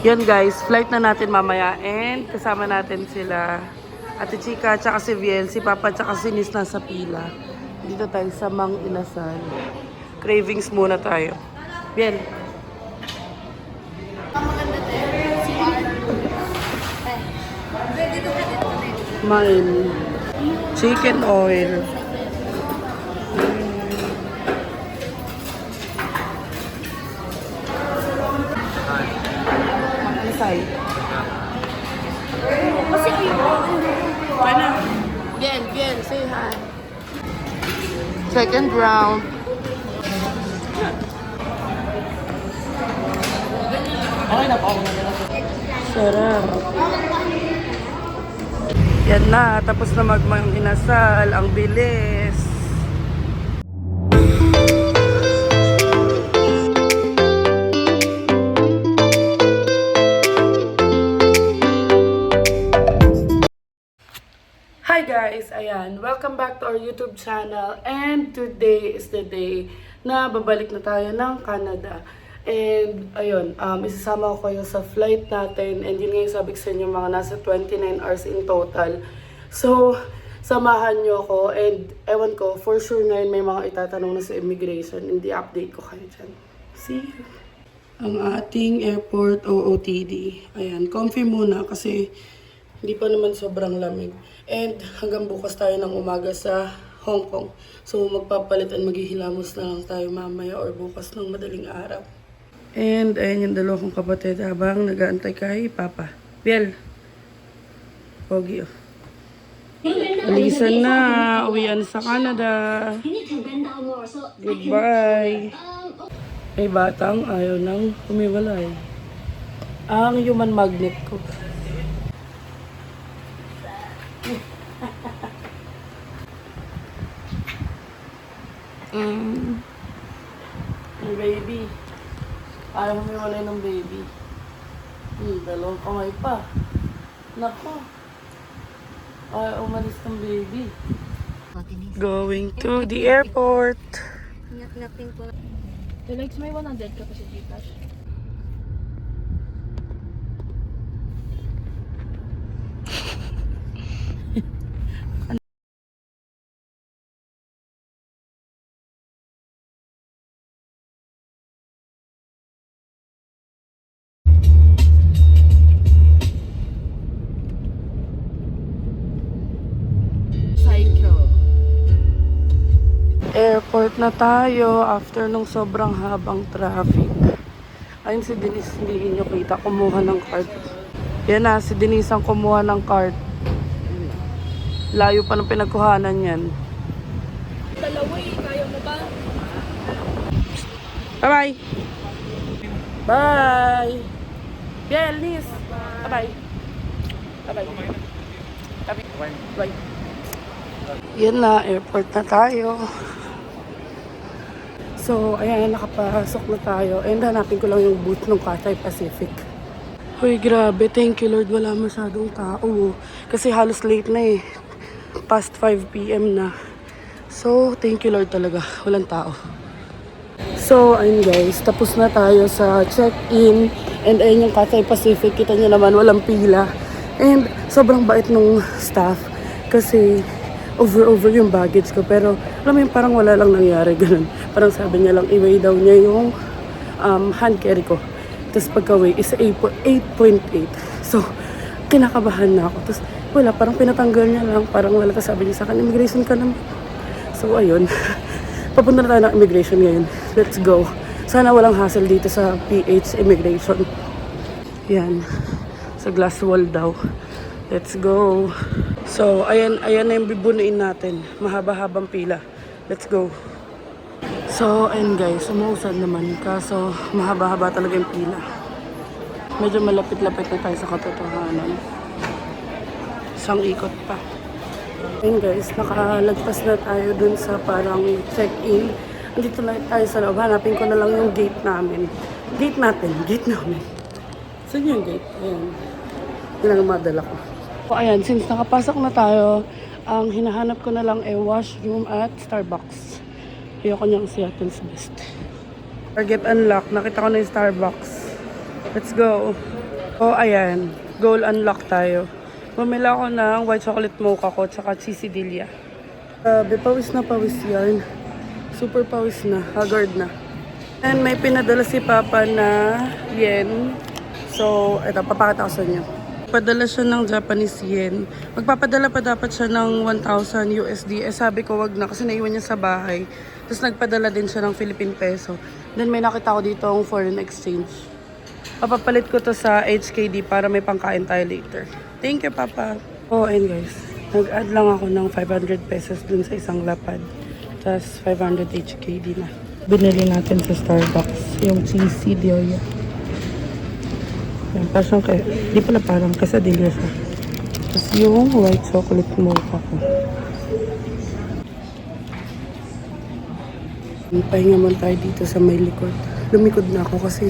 Yan guys, flight na natin mamaya and kasama natin sila Ate Chika, tsaka si Viel, si Papa, tsaka si Nis nasa pila. Dito tayo sa Mang Inasal. Cravings muna tayo. Viel. Mine. Chicken oil. Masay. Kasi Kaya na. Bien, say hi. Second round. Okay na po. Sarap. Yan na, tapos na magmang inasal. Ang bilis. Hi guys! Ayan, welcome back to our YouTube channel and today is the day na babalik na tayo ng Canada. And ayun, isasama ko kayo sa flight natin and yun nga yung sabi ko sa inyo, mga nasa 29 hours in total. So, samahan nyo ako and ewan ko, for sure ngayon may mga itatanong na sa immigration, hindi update ko kayo dyan. See you! Ang ating airport OOTD. Ayan, comfy muna kasi hindi pa naman sobrang lamig. And hanggang bukas tayo ng umaga sa Hong Kong. So magpapalit at maghihilamos na lang tayo mamaya or bukas ng madaling araw. And ayan yung dalawa kong kapatid habang nag-aantay kay Papa. Biel. Pogi oh. Alisan na. Uwian sa Canada. Goodbye. May batang ayaw nang humiwalay. Ang human magnet ko. Yung baby. Ayaw mo wala ng baby. Dalawang kamay pa. Nako. Ayaw umalis ng baby. Going to the airport. Ingat-ingatin ko. Alex, may 100 ka pa sa Gcash. Airport na tayo after nung sobrang habang traffic. Ayun si Denise, hindi nyo kita, kumuha ng card. Yan na, si Denise ang kumuha ng card. Layo pa ng pinagkuhanan yan. Dalawa eh, kaya mo ba? Bye-bye! Bye! Biel, Nis! Bye-bye! Bye-bye! Bye! Yan na, airport na tayo. So, ayan, nakapasok na tayo. And hanapin ko lang yung booth ng Cathay Pacific. Uy, grabe. Thank you, Lord. Wala masyadong tao. Kasi halos late na eh. Past 5 p.m. na. So, thank you, Lord talaga. Walang tao. So, ayun guys. Tapos na tayo sa check-in. And ayun yung Cathay Pacific. Kita nyo naman, walang pila. And sobrang bait nung staff. Kasi over yung baggage ko. Pero, alam mo yun, parang wala lang nangyari. Ganun. Parang sabi niya lang, i-weigh daw niya yung hand carry ko. Tapos pagka-weigh is 8.8. So, kinakabahan na ako. Tapos, wala, parang pinatanggal niya lang. Parang wala, tapos sabi niya sa akin, immigration ka naman. So, ayun. Papunta na tayo ng immigration ngayon. Let's go. Sana walang hassle dito sa PH Immigration. Yan. Sa glass wall daw. Let's go. So, ayan na yung bibunuin natin. Mahaba-habang pila. Let's go. So, ayun guys, umuusad naman. Kaso, mahaba-haba talaga yung pila. Medyo malapit-lapit na tayo sa katotohanan. Isang ikot pa. Ayun guys, nakalagpas na tayo dun sa parang check-in. Andito na tayo sa loob. Hanapin ko na lang yung gate namin. Gate namin. Saan yung gate? Ayan. Yun ang madala ko. So, ayan, since nakapasok na tayo, ang hinahanap ko na lang ay washroom at Starbucks. Ayoko niyang Seattle's best. Target unlock. Nakita ko na yung Starbucks. Let's go. So, ayan. Goal unlock tayo. Bumili ako ng white chocolate mocha ko, tsaka cheesedilla. Grabe, pawis na pawis yan. Super pawis na. Haggard na. And may pinadala si Papa na yen. So, eto, papakita ko sa inyo. Padala siya ng Japanese yen. Magpapadala pa dapat siya ng 1,000 USD. Eh sabi ko wag na kasi naiwan niya sa bahay. Tapos nagpadala din siya ng Philippine peso. Then may nakita ko dito ang foreign exchange. Papapalit ko to sa HKD para may pangkain tayo later. Thank you, Papa. Oh, and guys, nag-add lang ako ng 500 pesos dun sa isang lapad. Tapos 500 HKD na. Binili natin sa Starbucks yung cheesedilla. Yan, parang di pala parang quesadilla siya. Tapos yung white chocolate mocha ko. Pahinga man tayo dito sa may likod. Lumikod na ako kasi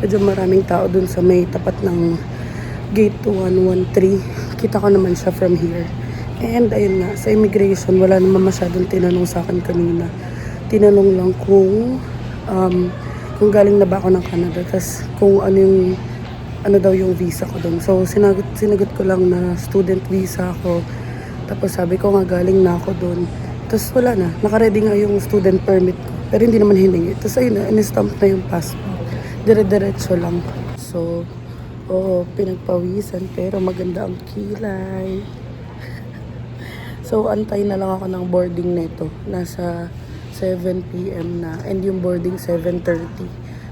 medyo maraming tao dun sa may tapat ng gate 113. Kita ko naman siya from here. And ayun nga, sa immigration, wala naman masyadong tinanong sa akin kanina. Tinanong lang kung galing na ba ako ng Canada. Tapos kung ano daw yung visa ko doon. So, sinagot ko lang na student visa ako. Tapos sabi ko nga galing na ako doon. Tapos wala na. Nakaready nga yung student permit ko. Pero hindi naman hiningi. Tapos ayun na, in-stamp na yung passport. Dire-diretso lang. So, oo, pinagpawisan. Pero maganda ang kilay. So, antay na lang ako ng boarding nito. Nasa 7 PM na. And yung boarding 7:30.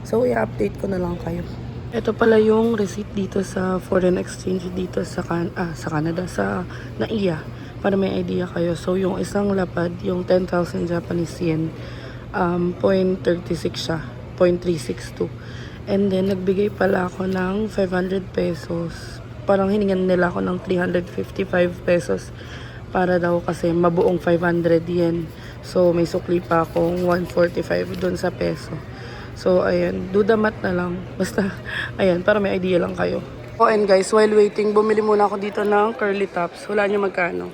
So, i-update ko na lang kayo. Ito pala yung receipt dito sa foreign exchange dito sa Canada, sa NAIA, para may idea kayo. So, yung isang lapad, yung 10,000 Japanese yen, 0.36 siya, 0.362. And then, nagbigay pala ako ng 500 pesos. Parang hiningan nila ako ng 355 pesos para daw kasi mabuong 500 yen. So, may sukli pa akong 145 doon sa peso. So, ayan. Do the math na lang. Basta, ayan. Para may idea lang kayo. Oh, and guys, while waiting, bumili muna ako dito ng curly tops. Wala niyo magkano.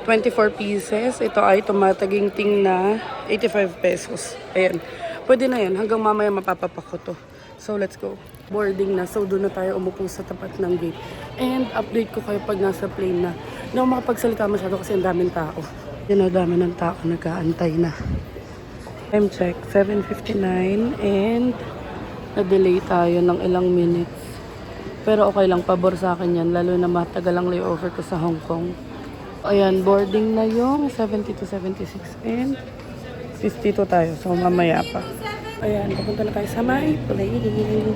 24 pieces. Ito ay tumataginting na 85 pesos. Ayan. Pwede na yan. Hanggang mamaya mapapapak ko to. So, let's go. Boarding na. So, doon na tayo umupo sa tapat ng gate. And update ko kayo pag nasa plane na. Hindi ako makapagsalita masyado kasi ang daming tao. Yan, ang dami ng tao. Nag-aantay na. Time check, 7:59 and na-delay tayo ng ilang minutes. Pero okay lang, pabor sa akin yan, lalo na matagal ang layover ko sa Hong Kong. Ayan, boarding na yung 72, 76 and 52 tayo. So, mamaya pa. Ayan, pupunta na tayo sa my plane.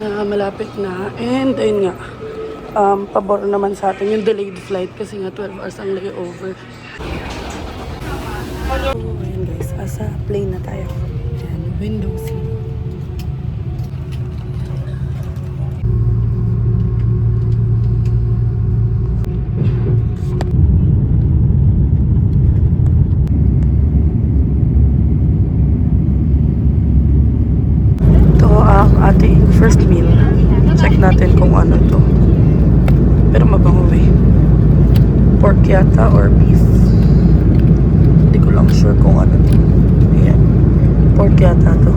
Malapit na. And ayun nga. Pabor naman sa atin yung delayed flight kasi nga 12 hours ang layover. So, ayan guys, asa plane na tayo. Ayan, window seat. Ito ang ating first meal. Check natin kung ano to. Pero mabango eh. Pork yata or beef. Hindi ko lang sure kung ano to. Ayan. Pork yata to.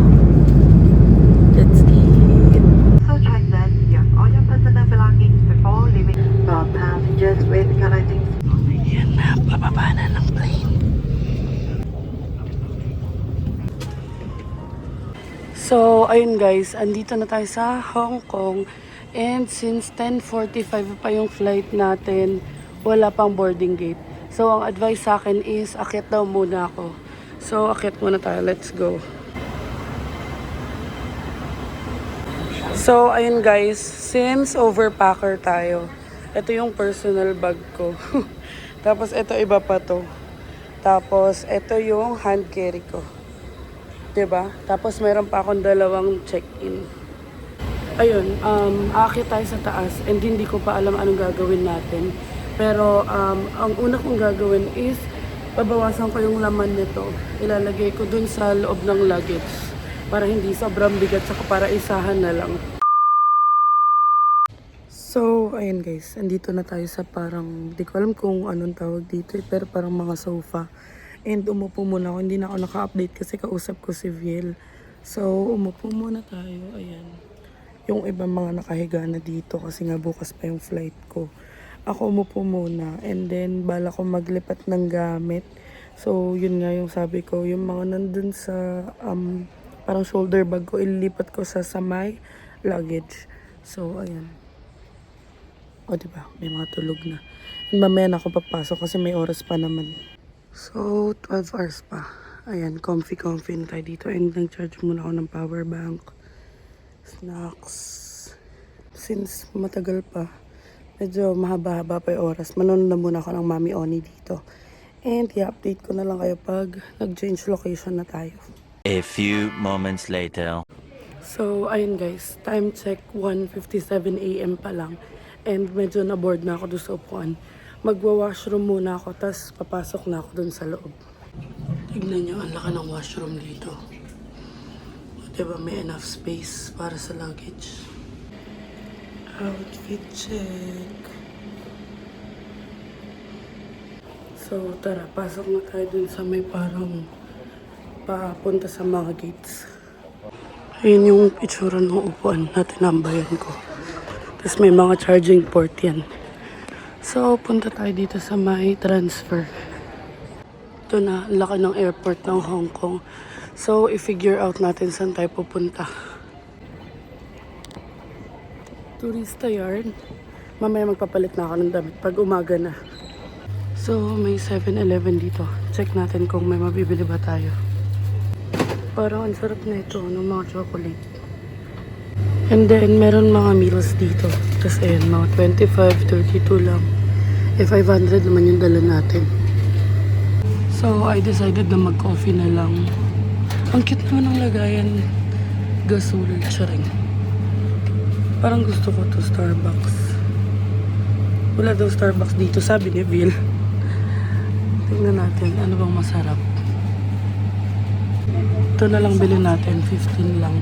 Let's eat. So check that you have all your personal belongings before leaving. For passengers with connecting. Ayan na. Bababa na ng plane. So, ayun guys. Andito na tayo sa Hong Kong. And since 10:45 pa yung flight natin, wala pang boarding gate. So, ang advice sa akin is, akyat daw muna ako. So, akyat muna tayo. Let's go. So, ayun guys. Since overpacker tayo, ito yung personal bag ko. Tapos, ito iba pa to. Tapos, ito yung hand carry ko. 'Di ba? Tapos, mayroon pa akong dalawang check-in. Ayun, aakyat tayo sa taas and hindi ko pa alam anong gagawin natin. Pero ang una kong gagawin is babawasan ko yung laman nito. Ilalagay ko dun sa loob ng luggage para hindi sobrang bigat saka para isahan na lang. So, ayun guys, andito na tayo sa parang, di ko alam kung anong tawag dito pero parang mga sofa. And umupo muna ako, hindi na ako naka-update kasi kausap ko si Viel. So, umupo muna tayo. Ayan. Yung ibang mga nakahiga na dito kasi nga bukas pa yung flight ko. Ako umupo muna and then bala ko maglipat ng gamit. So, yun nga yung sabi ko, yung mga nandun sa parang shoulder bag ko, ilipat ko sa my luggage. So, ayan. O, diba? May mga tulog na. And mamaya na ako papasok kasi may oras pa naman. So, 12 hours pa. Ayan, comfy na tayo dito. And nag-charge muna ako ng power bank. Snacks. Since matagal pa, medyo mahaba-haba pa yung oras. Manonood na muna ako ng Mami Oni dito. And i-update ko na lang kayo pag nag-change location na tayo. A few moments later. So, ayun guys. Time check, 1:57 AM pa lang. And medyo na-bored na ako doon sa upuan. Magwa-washroom muna ako, tas papasok na ako doon sa loob. Tignan nyo, ang laki ng washroom dito. Diba may enough space para sa luggage. Outfit check. So tara, pasok na tayo dun sa may parang papunta sa mga gates. Ayun yung itsura ng upuan na tinambayan ko. Tapos may mga charging port yan. So punta tayo dito sa may transfer. Ito na, laki ng airport ng Hong Kong. So, i-figure out natin saan tayo pupunta. Turista yarn. Mamaya magpapalit na ako ng damit pag umaga na. So, may 7-Eleven dito. Check natin kung may mabibili ba tayo. Parang ang sarap na ito ng mga chocolate. And then, meron mga meals dito. Tapos, ayan, mga 25, 32 lang. 500 naman yung dala natin. So, I decided na mag-coffee na lang. Ang cute naman ng lagayan. Gasol, charing. Parang gusto ko to Starbucks. Wala daw Starbucks dito, sabi ni Bill. Tingnan natin, ano bang masarap. Ito na lang bilhin natin, 15 lang.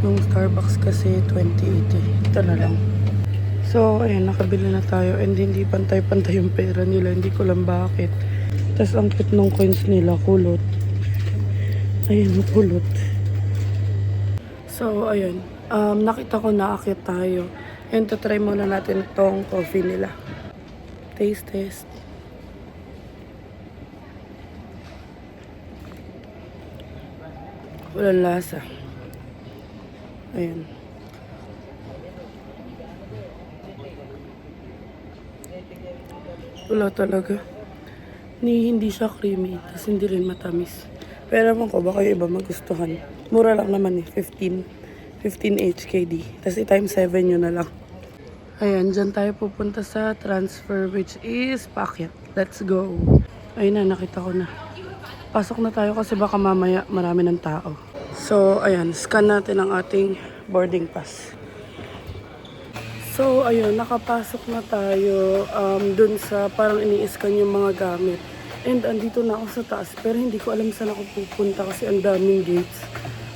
Yung Starbucks kasi 28 Ito na lang. So, ayun, nakabili na tayo and hindi pantay-pantay yung pera nila. Hindi ko lang bakit. Tapos ang cute ng coins nila, kulot. Ayun, kulot. So, ayun. Nakita ko na akit tayo. And try muna natin itong coffee nila. Taste test. Walang lasa. Ayun. Wala talaga. Hindi siya creamy. Tapos hindi rin matamis. Pero ewan ko, baka yung iba magustuhan. Mura lang naman eh. 15 HKD. Tapos i-times 7 yun na lang. Ayan, dyan tayo pupunta sa transfer which is paakyat. Let's go. Ayun na, nakita ko na. Pasok na tayo kasi baka mamaya marami ng tao. So, ayan. Scan natin ang ating boarding pass. So, ayun, nakapasok na tayo dun sa parang ini-scan yung mga gamit. And andito na ako sa taas, pero hindi ko alam saan ako pupunta kasi ang daming gates.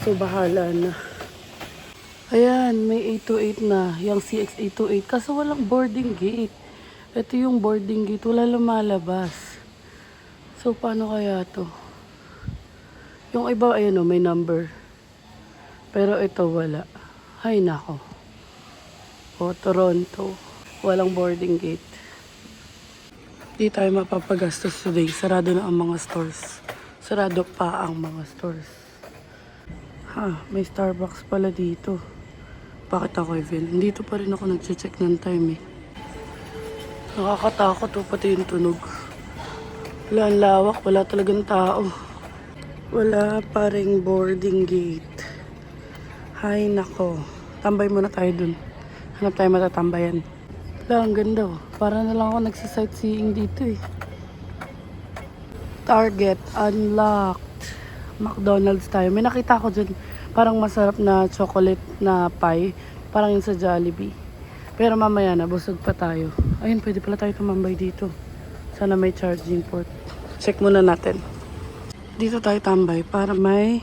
So, bahala na. Ayan, may 828 na, yung CX828. Kaso walang boarding gate. Ito yung boarding gate, wala lumalabas. So, paano kaya to? Yung iba, ayun o, may number. Pero ito wala. Hay nako. O, Toronto. Walang boarding gate. Di tayo mapapagastos today. Sarado na ang mga stores. Sarado pa ang mga stores. Ha, may Starbucks pala dito. Bakit ako, Evel? Dito pa rin ako nag-check ng time eh. Nakakatakot o, pati yung tunog. Wala ang lawak, wala talagang tao. Wala pa ring boarding gate. Hay nako. Tambay muna tayo dun. Hanap tayo matatambayan. Wala, ang ganda oh. Para na lang ako nagsisightseeing dito eh. Target unlocked. McDonald's tayo. May nakita ko dyan. Parang masarap na chocolate na pie. Parang yun sa Jollibee. Pero mamaya na, busog pa tayo. Ayun, pwede pala tayo tumambay dito. Sana may charging port. Check muna natin. Dito tayo tambay para may,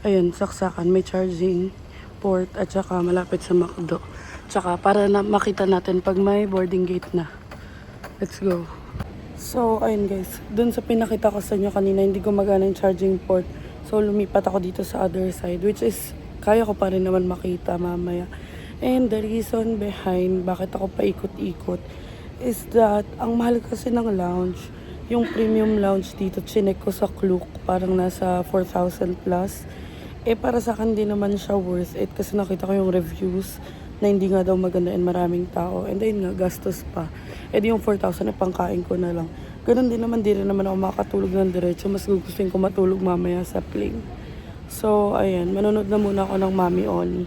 ayun, saksakan. May charging port at saka malapit sa McDo. Tsaka para na makita natin pag may boarding gate na. Let's go. So, ayun guys. Dun sa pinakita ko sa inyo kanina, hindi gumagana yung charging port. So, lumipat ako dito sa other side, which is, kaya ko pa rin naman makita mamaya. And the reason behind bakit ako paikot-ikot is that, ang mahal kasi ng lounge, yung premium lounge dito, chinek ko sa Klook, parang nasa 4,000 plus. Para sa akin din naman siya worth it kasi nakita ko yung reviews na hindi nga daw maganda and maraming tao. And ayun nga, gastos pa. Yung 4,000 pangkain ko na lang. Ganun din naman, di rin naman ako makatulog ng diretso. Mas gugustuhin ko matulog mamaya sa plane. So, ayan, manonood na muna ako ng Mami Oni.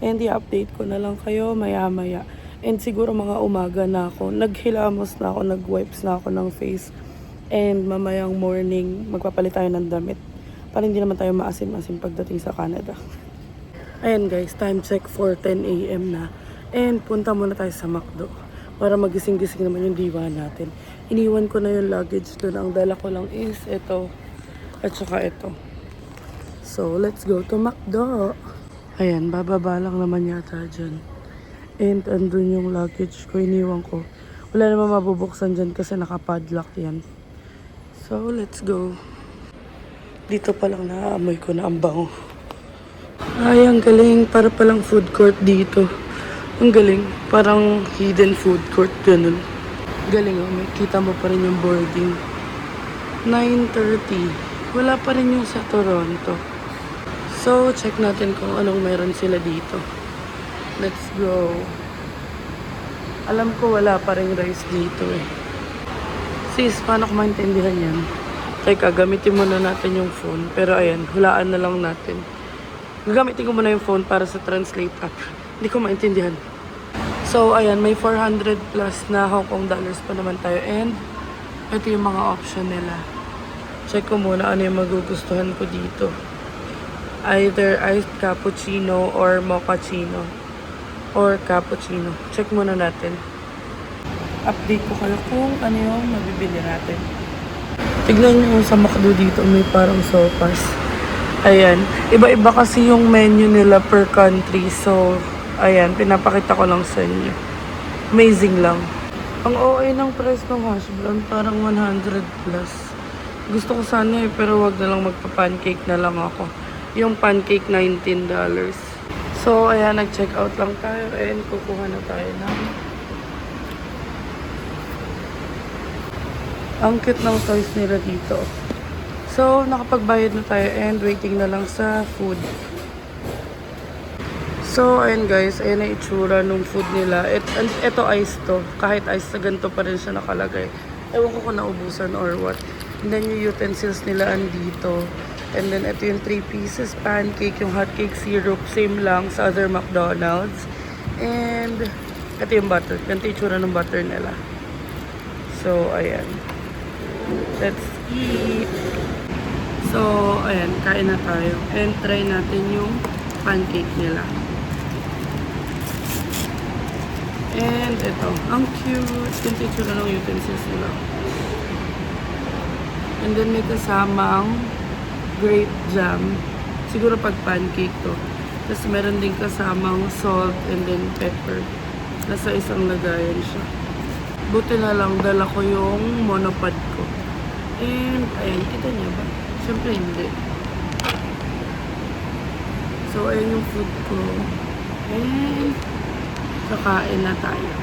And i-update ko na lang kayo maya-maya. And siguro mga umaga na ako. Naghilamos na ako, nag-wipes na ako ng face. And mamayang morning, magpapalit tayo ng damit. Para hindi naman tayo maasim-asim pagdating sa Canada. Ayan guys, time check 4:10 AM na. And punta muna tayo sa McDo. Para magising-gising naman yung diwa natin. Iniwan ko na yung luggage doon. Ang dala ko lang is ito. At saka ito. So, let's go to McDo. Ayan, bababa lang naman yata dyan. And andun yung luggage ko. Iniwan ko. Wala naman mabubuksan dyan kasi nakapadlock yan. So, let's go. Dito pa lang naaamoy ko na ang bango. Ay, ang galing. Para palang food court dito. Ang galing. Parang hidden food court. Ganun. Galing oh. May kita mo pa rin yung boarding. 9:30. Wala pa rin yung sa Toronto. So, check natin kung anong meron sila dito. Let's go. Alam ko wala pa rin rice dito eh. Sis, paano ko maintindihan yan? Teka, gamitin muna natin yung phone. Pero ayan, hulaan na lang natin. Gagamitin ko muna yung phone para sa translate app. Hindi ko maintindihan. So, ayan, may 400 plus na Hong Kong dollars pa naman tayo. And, ito yung mga option nila. Check ko muna ano yung magugustuhan ko dito. Either iced cappuccino or mochaccino. Or cappuccino. Check muna natin. Update ko kayo kung ano yung mabibili natin. Tignan nyo sa McDo dito, may parang sopas. Ayan. Iba-iba kasi yung menu nila per country. So, ayan. Pinapakita ko lang sa inyo. Amazing lang. Ang OA ng price ng hash brown, parang 100 plus. Gusto ko sana pero wag na lang magpa-pancake na lang ako. Yung pancake, $19. So, ayan. Nag-check out lang tayo and kukuha na tayo ng ang cute ng toys nila dito. So, nakapagbayad na tayo and waiting na lang sa food. So, ayun guys, ayun na itsura ng food nila. Ito ice to. Kahit ice na ganito pa rin siya nakalagay. Ewan ko kung naubusan or what. And then yung utensils nila andito. And then ito yung 3 pieces pancake, yung hotcake syrup. Same lang sa other McDonald's. And ito yung butter. Ganito itsura ng butter nila. So, ayan. Let's eat. So, ayan, kain na tayo. And try natin yung pancake nila. And ito, ang cute. Yung picture ng utensils nila. And then may kasamang grape jam. Siguro pag pancake to. Tapos meron din kasamang salt and then pepper. Nasa isang lagayan siya. Buti na lang dala ko yung monopod ko. And, ayan, kita niya ba? Siyempre hindi. So, ayan yung food ko. And, kakain na tayo.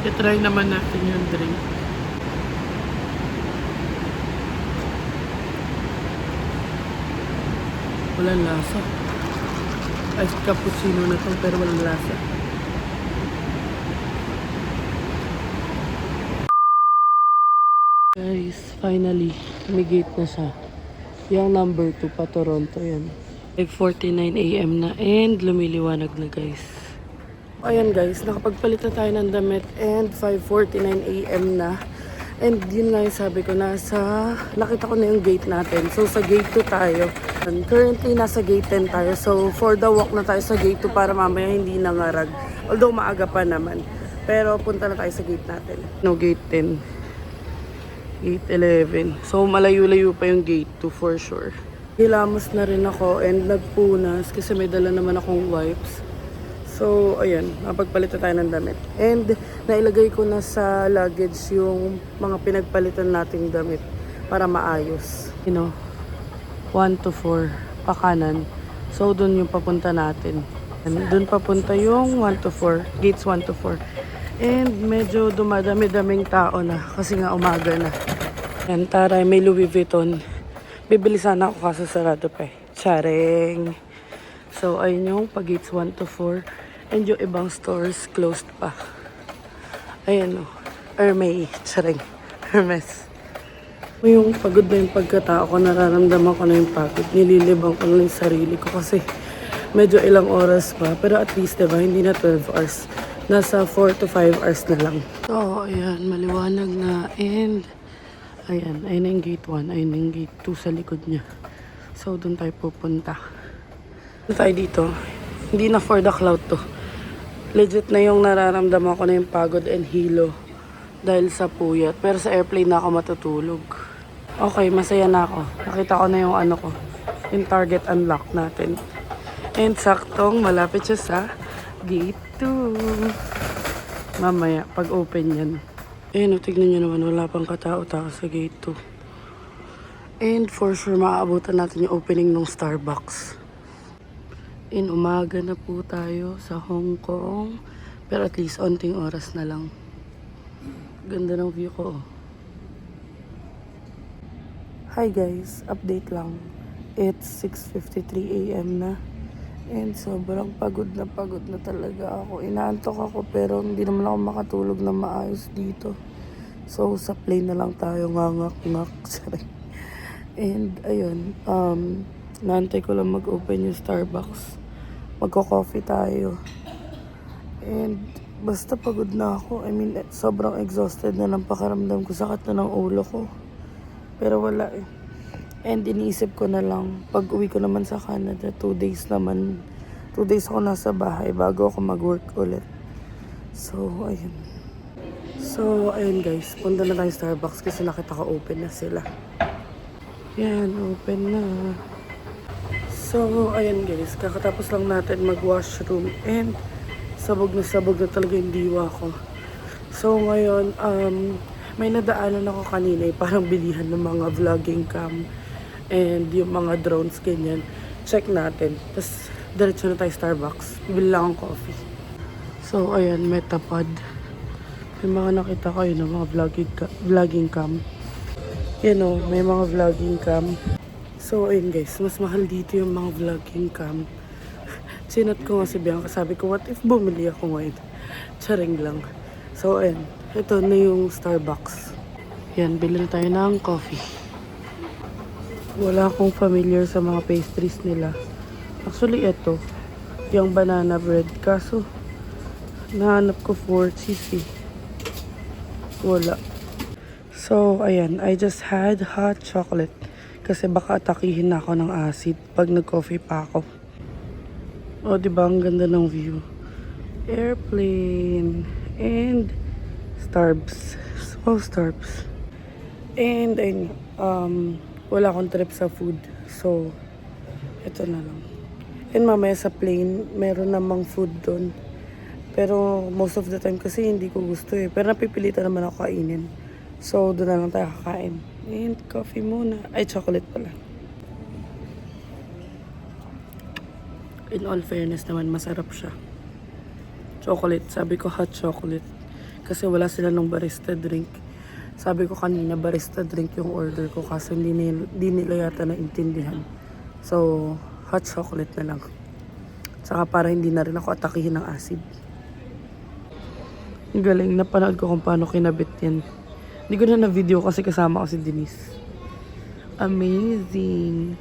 I-try naman natin yung drink. Walang lasa. Iced cappuccino na to pero walang lasa. Guys, finally, may gate na siya. Yung number 2 pa Toronto yan. 5:49 AM na and lumiliwanag na guys. Ayan guys, nakapagpalit na tayo ng damit and 5:49 AM na. And yun nga yung sabi ko, nakita ko na yung gate natin. So sa gate 2 tayo. And currently nasa gate 10 tayo. So for the walk na tayo sa gate 2 para mamaya hindi nangarag. Although maaga pa naman. Pero punta na tayo sa gate natin. No, gate 10. Gate 11. So malayo-layo pa yung gate 2 for sure. Hilamos na rin ako and nagpunas kasi may dala naman akong wipes. So, ayan, napagpalitan tayo ng damit. And nailagay ko na sa luggage yung mga pinagpalitan nating damit para maayos. 1 to 4 pakanan. So, dun yung papunta natin. And dun papunta yung 1 to 4, gates 1 to 4. And medyo dumadami-daming tao na kasi nga umaga na. And taray, may Louis Vuitton. Bibili sana ako kaso sarado pa eh. Charing! So, ayun yung pag-gates 1 to 4. And yung ibang stores closed pa. Ayan o. Hermes. Charing. Hermes. Yung pagod na yung pagkatao ko, nararamdaman ko na yung pagod. Nililibang ko na yung sarili ko kasi medyo ilang oras pa. Pero at least, diba, hindi na 12 hours. Nasa 4 to 5 hours na lang. So, ayan, maliwanag na. And, ayan, ayun na yung gate 1. Ayun na yung gate 2 sa likod niya. So, doon tayo pupunta. Doon tayo dito. Hindi na for the cloud to. Legit na yung nararamdaman ko na yung pagod and hilo. Dahil sa puyat. Pero sa airplane na ako matutulog. Okay, masaya na ako. Nakita ko na yung ano ko. Yung target unlock natin. And saktong malapit siya sa gate 2. Mamaya, pag open yan. Ayun, tignan nyo naman, wala pang katao-tao sa gate 2. And for sure, maaabutan natin yung opening ng Starbucks. In umaga na po tayo sa Hong Kong. Pero at least, onting oras na lang. Ganda ng view ko. Hi guys, update lang. It's 6:53 AM na. And sobrang pagod na talaga ako. Inaantok ako pero hindi naman ako makatulog na maayos dito. So sa plane na lang tayo ngangak-ngak. And ayun, naantay ko lang mag-open yung Starbucks. Magko-coffee tayo. And basta pagod na ako. I mean, sobrang exhausted na ng pakaramdam ko. Sakit na ng ulo ko. Pero wala eh. And iniisip ko na lang, pag uwi ko naman sa Canada, 2 days naman. 2 days ako nasa bahay bago ako mag-work ulit. So, ayun. So, ayun guys. Punta na tayo Starbucks kasi nakita ko open na sila. Yan, open na. So, ayun guys. Kakatapos lang natin mag-washroom. And sabog na talaga yung diwa ko. So, ngayon, may nadaanan ako kanina. Parang bilihan ng mga vlogging cam. And yung mga drones, ganyan. Check natin. Tapos, diretso na tayo Starbucks. Bili lang ang coffee. So, ayan, Metapod. May mga nakita ko yun, mga vlogging cam. Yan o, may mga vlogging cam. So, ayun guys, mas mahal dito yung mga vlogging cam. Sinat ko nga si Bianca, sabi ko, what if bumili ako ngayon? Charing lang. So, ayun, ito na yung Starbucks. Yan, bili na tayo ng coffee. Wala akong familiar sa mga pastries nila. Actually, ito, yung banana bread. Kaso, nahanap ko 4 cheese eh. Wala. So, ayan, I just had hot chocolate. Kasi baka atakihin na ako ng acid pag nag-coffee pa ako. O, diba? Ang ganda ng view. Airplane. And Starbucks. So, Starbucks. And, ayun, wala akong trip sa food. So, ito na lang. And mamaya sa plane, meron namang food doon. Pero most of the time kasi hindi ko gusto eh. Pero napipilitan naman ako kainin. So, doon na lang tayo kakain. And coffee muna. Ay, chocolate pala. In all fairness naman, masarap siya. Chocolate. Sabi ko hot chocolate. Kasi wala sila ng barista drink. Sabi ko kanina, barista drink yung order ko kasi hindi nila yata naintindihan. So, hot chocolate na lang. Saka para hindi na rin ako atakihin ng acid. Galing, napanood ko kung paano kinabit yan. Hindi ko na na-video kasi kasama ko si Denise. Amazing!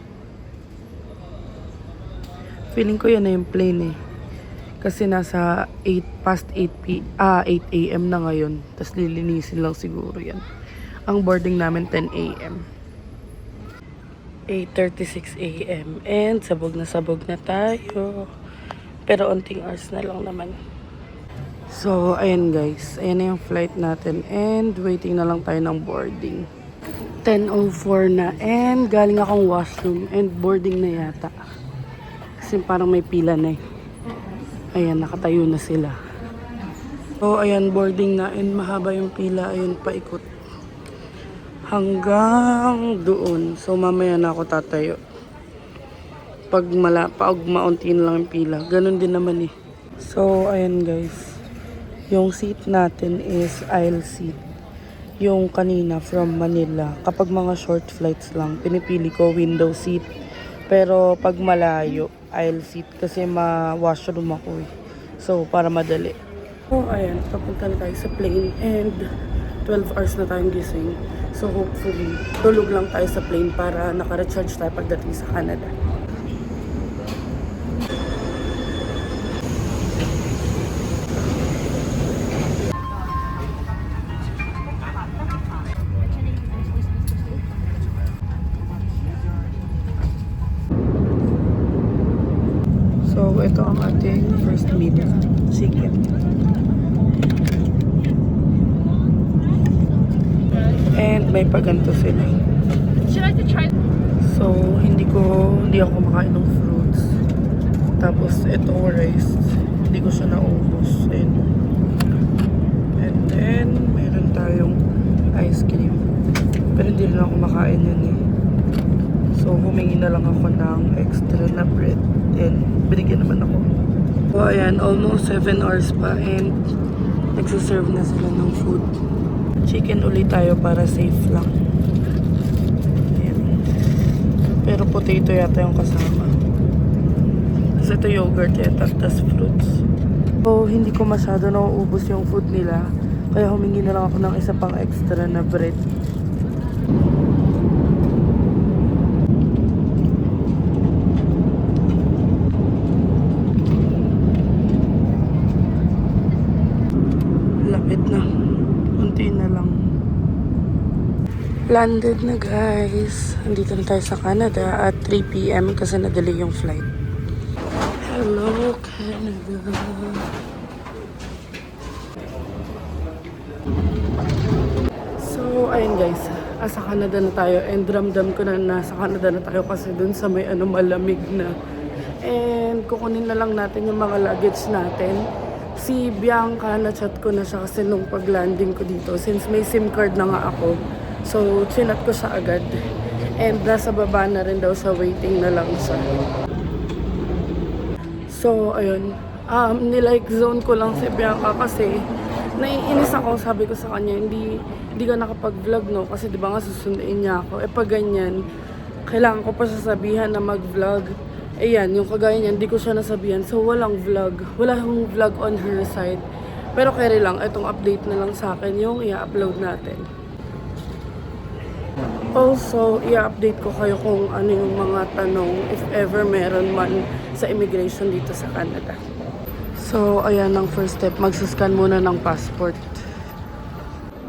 Feeling ko yan na yung plane eh. Kasi nasa 8 a.m. na ngayon. Tapos lilinisin lang siguro yan. Ang boarding namin 10 a.m. 8:36 a.m. And sabog na tayo. Pero onting hours na lang naman. So, ayan guys. Ayan na yung flight natin. And waiting na lang tayo ng boarding. 10:04 na and galing akong washroom and boarding na yata. Kasi parang may pila na eh. Ayan, nakatayo na sila. So, ayan, boarding na and mahaba yung pila. Ayun, paikot. Hanggang doon. So, mamaya na ako tatayo. Pag maunti na lang yung pila. Ganon din naman eh. So, ayan guys. Yung seat natin is aisle seat. Yung kanina from Manila. Kapag mga short flights lang, pinipili ko window seat. Pero pag malayo, aisle seat. Kasi ma-washroom ako eh. So, para madali. So, ayan. Papunta na tayo sa plane. And 12 hours na tayong gising. So, hopefully, tulog lang tayo sa plane para naka-recharge tayo pagdating sa Canada. So, ito ang ating first meal. Chicken. And may paganto sila. Should I try? So, hindi ako kumakain ng fruits. Tapos, itong rice, hindi ko siya naubos. And then, meron tayong ice cream. Pero hindi rin ako kumakain yun eh. So, humingi na lang ako ng extra na bread. And, binigyan naman ako. So, ayan, almost 7 hours pa. And, nagsiserve na sila ng food. Chicken ulit tayo para safe lang. Ayan. Pero potato yata yung kasama. Tapos ito yogurt yata, tas fruits. So, hindi ko masyado nauubos yung food nila. Kaya humingi na lang ako ng isa pang extra na bread. Lapit na. Unti na lang. Landed na guys. Andito na tayo sa Canada at 3 PM kasi na-delay yung flight. Hello Canada. So ayun guys, sa Canada na tayo and ramdam ko na nasa Canada na tayo kasi dun sa may malamig na. And kukunin na lang natin yung mga luggage natin. Si Bianca, na-chat ko na siya kasi nung pag-landing ko dito. Since may SIM card na nga ako. So, chinat ko siya agad. And nasa baba na rin daw siya, waiting na lang siya. So, ayun. Nilike zone ko lang si Bianca kasi naiinis ako, sabi ko sa kanya, hindi ka nakapag-vlog, no? Kasi di ba nga susunduin niya ako. Pag ganyan, kailangan ko pa sasabihan na mag-vlog. Ayan, yung kagaya niyan, hindi ko siya nasabihan. So, walang vlog. Walang vlog on her side. Pero carry lang, itong update na lang sa akin yung i-upload natin. Also, i-update ko kayo kung ano yung mga tanong, if ever meron man sa immigration dito sa Canada. So, ayan ang first step. Magsascan muna ng passport.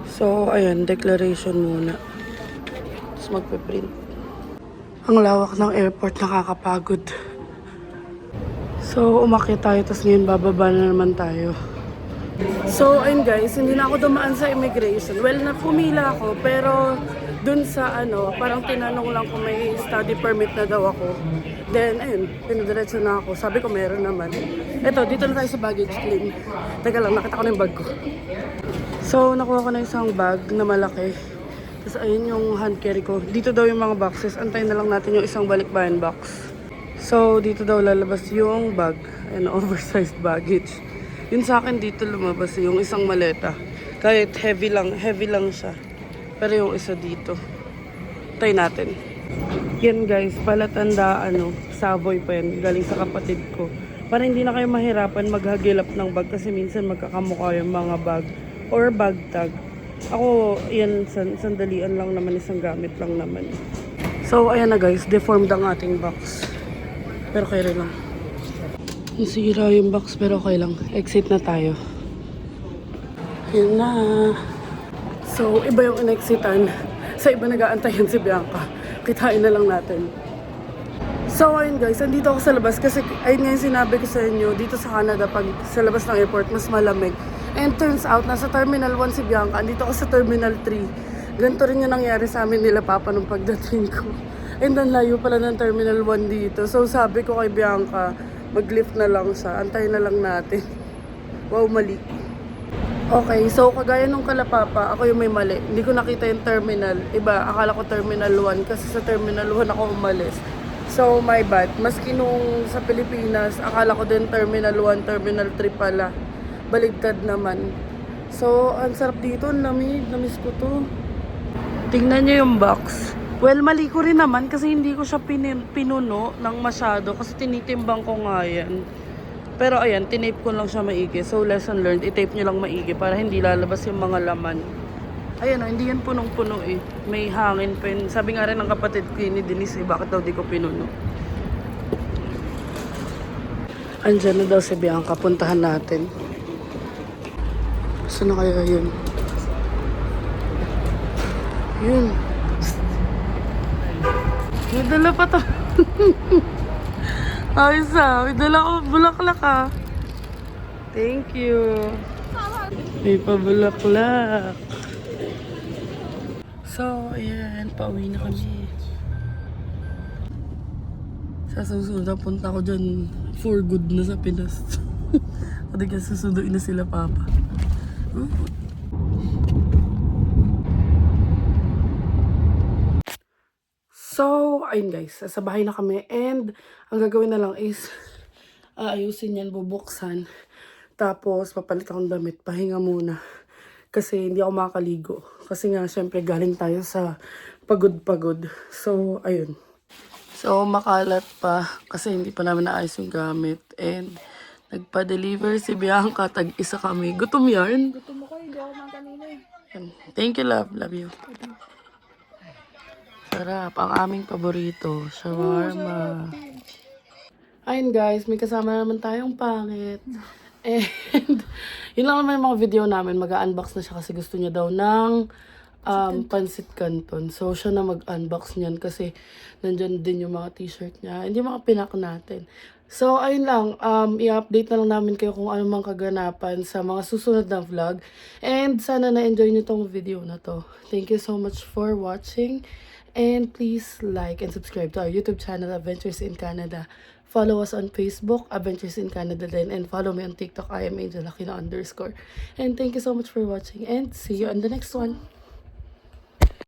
So, ayan, declaration muna. Tapos magpe-print. Ang lawak ng airport, nakakapagod. So, umakyat tayo, tapos ngayon bababa na naman tayo. So, ayun guys, hindi na ako dumaan sa immigration. Well, pumila ako, pero dun sa parang tinanong lang kung may study permit na daw ako. Then, ayun, pinadiretso na ako. Sabi ko, meron naman. Eto, dito na tayo sa baggage claim. Teka lang, nakita ko na yung bag ko. So, nakuha ko na isang bag na malaki. Tapos ayun yung hand carry ko. Dito daw yung mga boxes. Antayin na lang natin yung isang balikbayan box. So, dito daw lalabas yung bag. Ayun, oversized baggage. Yun sa akin dito lumabas yung isang maleta. Kahit heavy lang siya. Pero yung isa dito. Try natin. Yan guys, palatandaan, Savoy pa yan. Galing sa kapatid ko. Para hindi na kayo mahirapan maghagilap ng bag kasi minsan magkakamukha yung mga bag or bag tag. Ako, yan, sandalian lang naman, isang gamit lang naman. So, ayan na guys, deformed ang ating box. Pero okay lang. Nasira yung box, pero okay lang. Exit na tayo. Ayan na. So, iba yung in-exitan. Sa iba nag-aantayan si Bianca. Kitain na lang natin. So, ayun guys, andito ako sa labas kasi ayun nga yung sinabi ko sa inyo, dito sa Canada, pag sa labas ng airport, mas malamig. And turns out, nasa Terminal 1 si Bianca, andito ako sa Terminal 3. Ganito rin yung nangyari sa amin nila Papa nung pagdating ko. And then layo pala ng Terminal 1 dito. So sabi ko kay Bianca, mag-lift na lang siya. Antayin na lang natin. Wow, mali. Okay, so kagaya nung kala Papa, ako yung may mali. Hindi ko nakita yung terminal. Iba, akala ko Terminal 1 kasi sa Terminal 1 ako umalis. So my bad. Maski nung sa Pilipinas, akala ko din Terminal 1, Terminal 3 pala. Baligtad naman. So, ang sarap dito. Ang lamig. Namiss ko to. Tingnan nyo yung box. Well, mali ko rin naman kasi hindi ko siya pinuno ng masyado kasi tinitimbang ko nga yan. Pero ayan, tinape ko lang siya maigi. So, lesson learned, itape nyo lang maigi para hindi lalabas yung mga laman. Ayan o, hindi yan punong-puno eh. May hangin pa yun. Sabi nga rin ng kapatid ko ni Denise eh, bakit daw di ko pinuno. Andyan na daw si Bianca, puntahan natin. Saan na kaya yun? Yun. May dala pa to. Ayos ah. May dala ko bulaklak ah. Thank you. May pabulaklak. So, ayan. Pauwi na kami. Sa susunod na punta ko dyan for good na sa Pinas. Kasi susunduin na sila Papa. So, ayun guys, sa bahay na kami and ang gagawin na lang is aayusin yan, bubuksan. Tapos, papalit akong damit, pahinga muna. Kasi hindi ako makakaligo. Kasi nga, syempre, galing tayo sa pagod-pagod. So, ayun. So, makalat pa kasi hindi pa namin naayos yung gamit. And, nagpa-deliver si Bianca, tag-isa kami. Gutom yarn. Gutom ako, hindi ako man kanina eh. Thank you, love. Love you. Sarap. Ang aming paborito. Shawarma. Ayun guys, may kasama naman tayong pangit. And, yun lang naman yung mga video namin. Mag-unbox na siya kasi gusto niya daw ng pancit canton. So, siya na mag-unbox niyan kasi nandyan din yung mga t-shirt niya. Hindi mga pinak natin. So, ayun lang. I-update na lang namin kayo kung ano mang kaganapan sa mga susunod na vlog. And sana na-enjoy nyo tong video na to. Thank you so much for watching. And please like and subscribe to our YouTube channel, Adventures in Canada. Follow us on Facebook, Adventures in Canada din. And follow me on TikTok, I am Angel Aquino _. And thank you so much for watching. And see you on the next one.